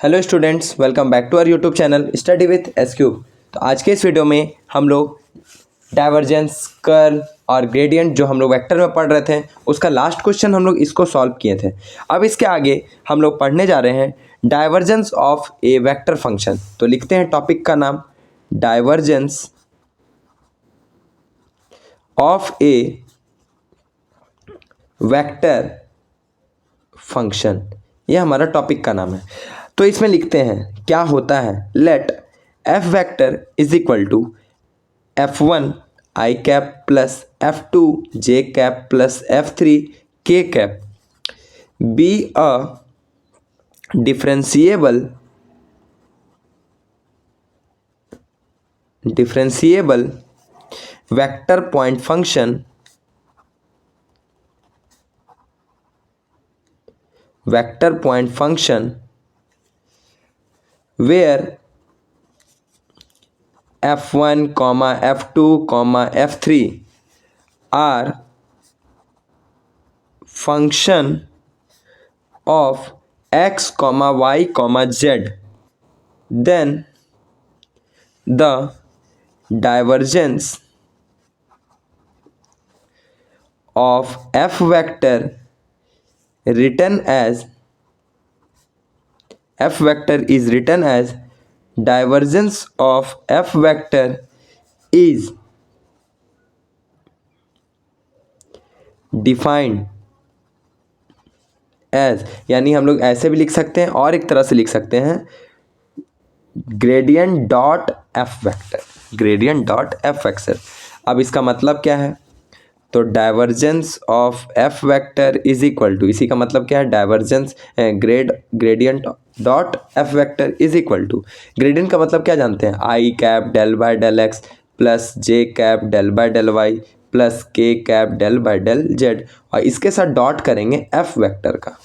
Hello students, welcome back to our YouTube channel study with S cube. तो आज के इस वीडियो में हम लोग डाइवर्जेंस, कर्ल और ग्रेडियंट जो हम लोग वेक्टर में पढ़ रहे थे उसका लास्ट क्वेश्चन हम लोग इसको सॉल्व किए थे। अब इसके आगे हम लोग पढ़ने जा रहे हैं divergence of A vector function. तो लिखते हैं टॉपिक का नाम divergence of A vector function, ये हमारा टॉपिक का नाम है। तो इसमें लिखते हैं क्या होता है, let F vector is equal to F1 I cap plus F2 J cap plus F3 K cap be a differentiable vector point function where F1, F2, F3 are function of x, y, z, then the divergence of F vector is written as divergence of F vector is defined as, यानी हम लोग ऐसे भी लिख सकते हैं और एक तरह से लिख सकते हैं ग्रेडियंट डॉट एफ वेक्टर। अब इसका मतलब क्या है, तो divergence of F vector is equal to, इसी का मतलब क्या है, divergence gradient dot F vector is equal to, gradient का मतलब क्या जानते हैं, I cap del by del X plus J cap del by del Y plus K cap del by del Z, और इसके साथ डॉट करेंगे एफ वेक्टर का।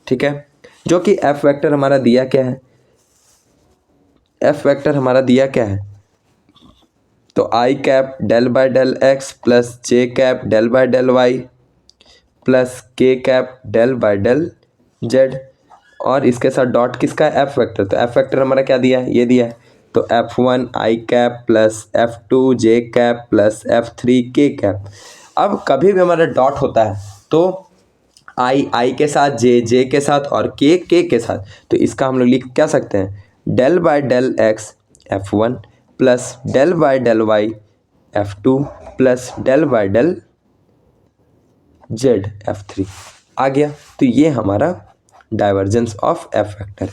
ठीक है, जो कि एफ वेक्टर हमारा दिया क्या है, एफ वेक्टर हमारा दिया क्या है, तो I cap del by del X plus J cap del by del Y plus K cap del by del Z, और इसके साथ डॉट किसका है, एफ वेक्टर। तो एफ वेक्टर हमारा क्या दिया है, ये दिया है, तो F1 I cap plus F2 J cap plus F3 K cap. अब कभी भी हमारा डॉट होता है तो आई के साथ, जे के साथ और के साथ, तो इसका हम लोग लिख क्या सकते हैं, del by del X F1 plus del by del Y F2 plus del by del Z F3 आ गया। तो ये हमारा डाइवर्जेंस ऑफ एफ वेक्टर है।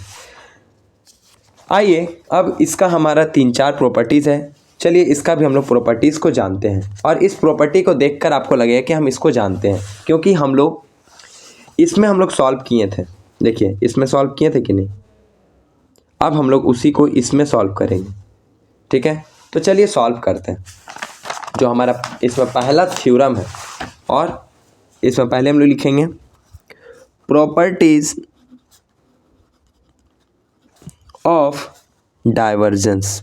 आइए अब इसका हमारा 3-4 प्रॉपर्टीज़ है, चलिए इसका भी हम लोग प्रॉपर्टीज़ को जानते हैं, और इस प्रॉपर्टी को देखकर आपको लगेगा कि हम इसको जानते हैं, क्योंकि हम लोग इसमें हम लोग सॉल्व किए थे। देखिए इसमें सॉल्व किए थे कि नहीं, अब हम लोग उसी को इसमें सॉल्व करेंगे। ठीक है, तो चलिए सॉल्व करते हैं। जो हमारा इसमें पहला थ्योरम है, और इसमें पहले हम लोग लिखेंगे प्रॉपर्टीज़ ऑफ डाइवर्जेंस,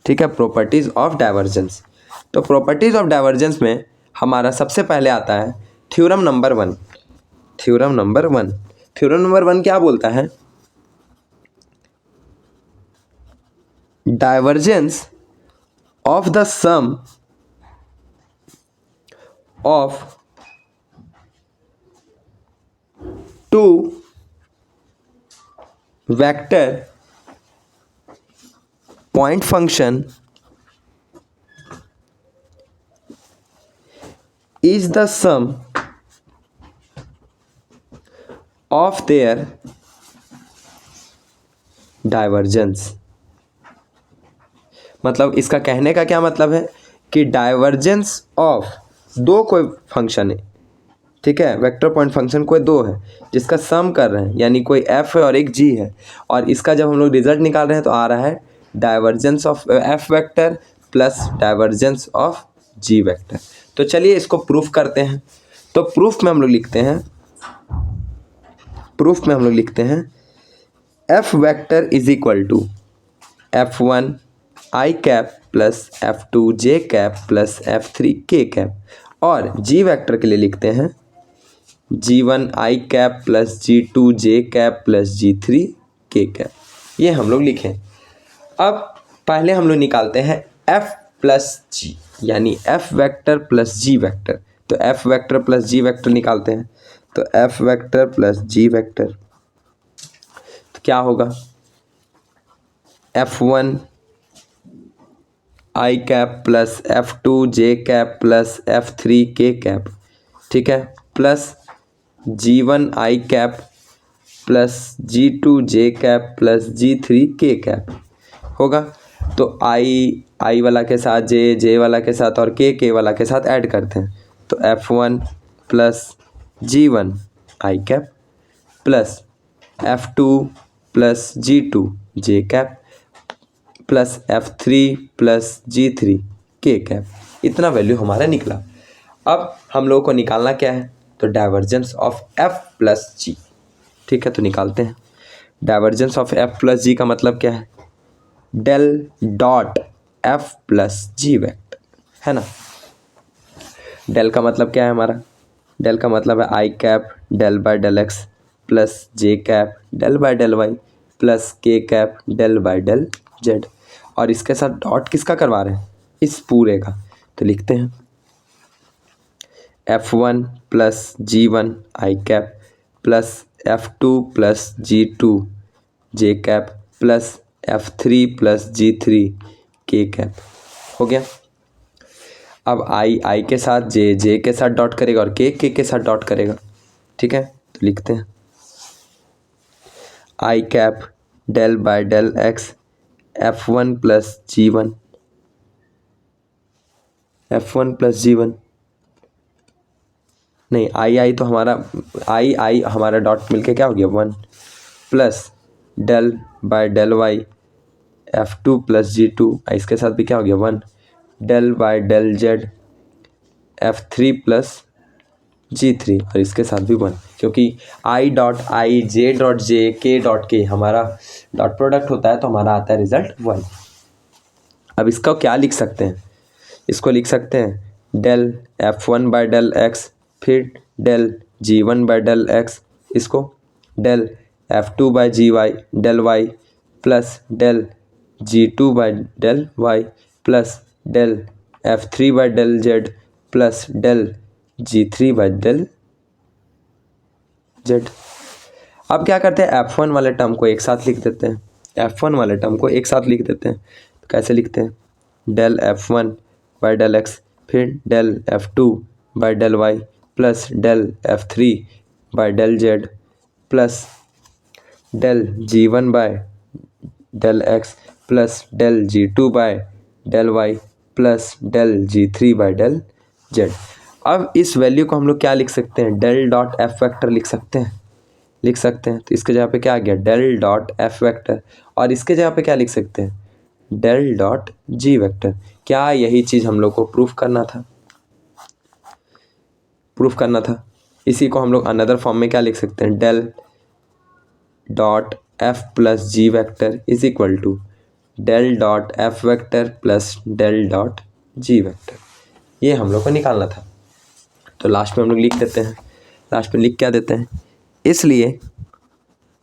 ठीक है, प्रॉपर्टीज़ ऑफ डाइवर्जेंस। तो प्रॉपर्टीज़ ऑफ डाइवर्जेंस में हमारा सबसे पहले आता है theorem number 1। Theorem number one क्या बोलता है, divergence of the sum of two vector point function is the sum of their divergence। मतलब इसका कहने का क्या मतलब है कि डाइवर्जेंस ऑफ दो कोई फंक्शन है, ठीक है, वेक्टर पॉइंट फंक्शन कोई दो है जिसका सम कर रहे हैं, यानी कोई एफ है और एक जी है, और इसका जब हम लोग रिजल्ट निकाल रहे हैं तो आ रहा है divergence of F vector plus divergence of G vector. तो चलिए इसको प्रूफ करते हैं। तो प्रूफ में हम लोग लिखते हैं F vector is equal to F1 I cap plus F2 J cap plus F3 K cap, और जी वेक्टर के लिए लिखते हैं G1 I cap plus G2 J cap plus G3 K cap. ये हम लोग लिखें। अब पहले हम लोग निकालते हैं F प्लस G, यानी F vector plus G vector. तो F vector plus G vector निकालते हैं। तो F vector plus G vector तो क्या होगा, F1 I cap plus F2 J cap plus F3 K cap, ठीक है, plus G1 I cap plus G2 J cap plus G3 K cap होगा। तो I वाला के साथ J वाला के साथ और K वाला के साथ ऐड करते हैं। तो F1 plus G1 I cap plus F2 plus G2 J cap plus F3 plus G3 K cap, इतना वैल्यू हमारा निकला। अब हम लोगों को निकालना क्या है, तो divergence of F plus G, ठीक है। तो निकालते हैं। Divergence of F plus G का मतलब क्या है, del dot F plus G vector, है ना। डेल का मतलब क्या है हमारा, डेल का मतलब है I cap del by del X plus J cap del by del Y plus K cap del by del Z. और इसके साथ डॉट किसका करवा रहे हैं, इस पूरे का। तो लिखते हैं F1 plus G1 I cap plus F2 plus G2 J cap plus F3 plus G3 K cap हो गया। अब I के साथ J के साथ डॉट करेगा और K के साथ डॉट करेगा, ठीक है। तो लिखते हैं I cap del by del X F1 plus G1 नहीं, आई तो हमारा आई हमारा डॉट मिलके क्या हो गया 1 plus del by del Y F2 plus G2, इसके साथ भी क्या हो गया 1 del by del Z F3 plus G3, और इसके साथ भी 1, क्योंकि I dot I J dot J K dot के हमारा डॉट प्रोडक्ट होता है, तो हमारा आता है रिजल्ट 1। अब इसका क्या लिख सकते हैं, इसको लिख सकते हैं del F1 by del X, फिर del G1 by del X, इसको del F2 by G Y del Y plus del G2 by del Y plus del F3 by del Z plus del G3 by del Z. अब क्या करते हैं, F1 वाले term को एक साथ लिख देते हैं। F1 वाले टर्म को एक साथ लिख देते हैं। तो कैसे लिखते हैं, del F1 by del X, फिर del F2 by del Y plus del F3 by del Z plus del G1 by del X plus del G2 by del Y plus del G3 by del Z. अब इस value को हम लोग क्या लिख सकते हैं, डेल डॉट एफ वेक्टर लिख सकते हैं। तो इसके जगह पे क्या आ गया, डेल डॉट एफ वेक्टर, और इसके जगह पे क्या लिख सकते हैं, डेल डॉट जी वेक्टर। क्या यही चीज़ हम लोग को प्रूफ करना था। इसी को हम लोग अनदर फॉर्म में क्या लिख सकते हैं, del dot F plus G vector is equal to del dot F vector plus del dot G vector. ये हम लोग को निकालना था। तो लास्ट में हम लोग लिख देते हैं, लास्ट में लिख क्या देते हैं, इसलिए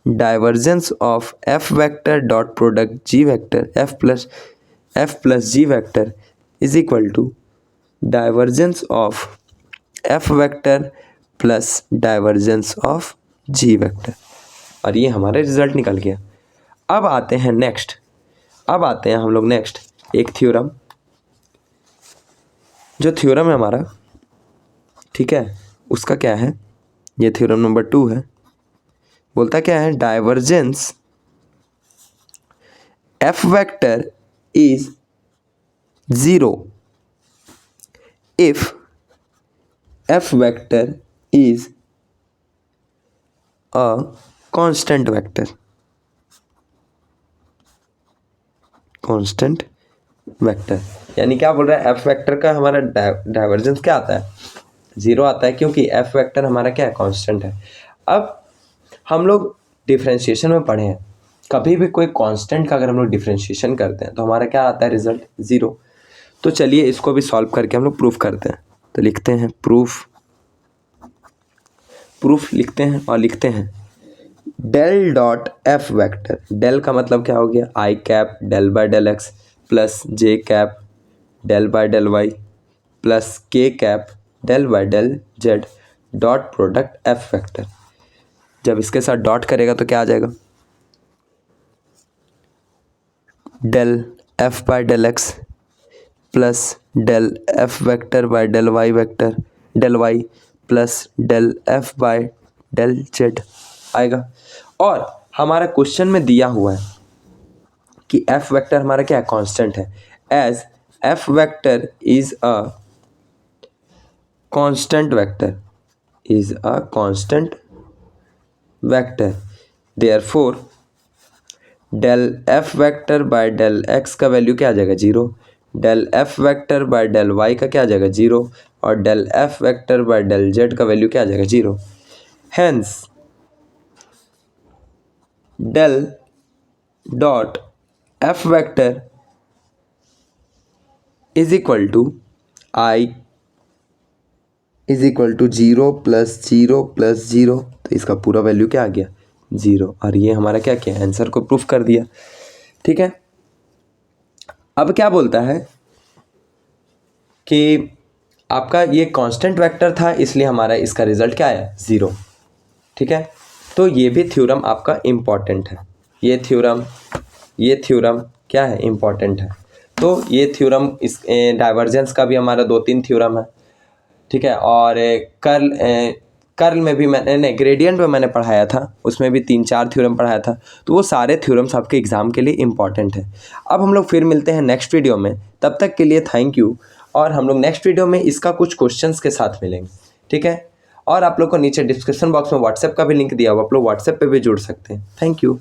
divergence of F vector dot product G vector F plus G vector is equal to divergence of F vector plus divergence of G vector. और ये हमारा रिजल्ट निकल गया। अब आते हैं हम लोग नेक्स्ट एक थ्योरम, जो थ्योरम है हमारा, ठीक है, उसका क्या है, ये थ्योरम नंबर 2 है। बोलता क्या है, divergence F vector is 0 if F vector is a constant vector. यानी क्या बोल रहा है, एफ वेक्टर का हमारा डाइवर्जेंस क्या आता है, 0 आता है, क्योंकि एफ वेक्टर हमारा क्या है, कांस्टेंट है। अब हम लोग डिफरेंशिएशन में पढ़े हैं, कभी भी कोई कांस्टेंट का अगर हम लोग डिफरेंशिएशन करते हैं तो हमारा क्या आता है, रिजल्ट 0। तो चलिए इसको भी सॉल्व करके हम लोग प्रूफ करते हैं। तो लिखते हैं प्रूफ लिखते हैं और लिखते हैं del dot F vector. Del का मतलब क्या हो गया, I cap del by del X plus J cap del by del Y plus K cap del by del Z dot product F vector. जब इसके साथ डॉट करेगा तो क्या आ जाएगा, del F by del X plus del F vector by del Y vector del Y plus del F by del Z आएगा। और हमारा क्वेश्चन में दिया हुआ है कि एफ वेक्टर हमारा क्या है, कांस्टेंट है। As F vector is a constant vector therefore del F vector by del X का वैल्यू क्या आ जाएगा 0, del F vector by del Y का क्या आ जाएगा 0 और del F vector by del Z का वैल्यू क्या आ जाएगा 0। Hence del dot F vector is equal to I is equal to 0 plus 0 plus 0, तो इसका पूरा वैल्यू क्या आ गया 0। और ये हमारा क्या किया, आंसर को प्रूफ कर दिया। ठीक है, अब क्या बोलता है कि आपका ये कांस्टेंट वेक्टर था इसलिए हमारा इसका रिजल्ट क्या आया 0। ठीक है, तो ये भी थ्योरम आपका इम्पॉर्टेंट है। ये थ्योरम क्या है, इम्पॉर्टेंट है। तो ये थ्योरम इस डाइवर्जेंस का भी हमारा 2-3 थ्योरम है। ठीक है, और कर्ल में भी मैंने ग्रेडियंट में मैंने पढ़ाया था, उसमें भी 3-4 थ्योरम पढ़ाया था। तो वो सारे थ्योरम्स आपके एग्ज़ाम के लिए इम्पॉर्टेंट है। अब हम लोग फिर मिलते हैं नेक्स्ट वीडियो में, तब तक के लिए थैंक यू। और हम लोग नेक्स्ट वीडियो में इसका कुछ क्वेश्चंस के साथ मिलेंगे। ठीक है, और आप लोग को नीचे डिस्क्रिप्शन बॉक्स में व्हाट्सएप का भी लिंक दिया हुआ, आप लोग व्हाट्सएप पे भी जुड़ सकते हैं। Thank you.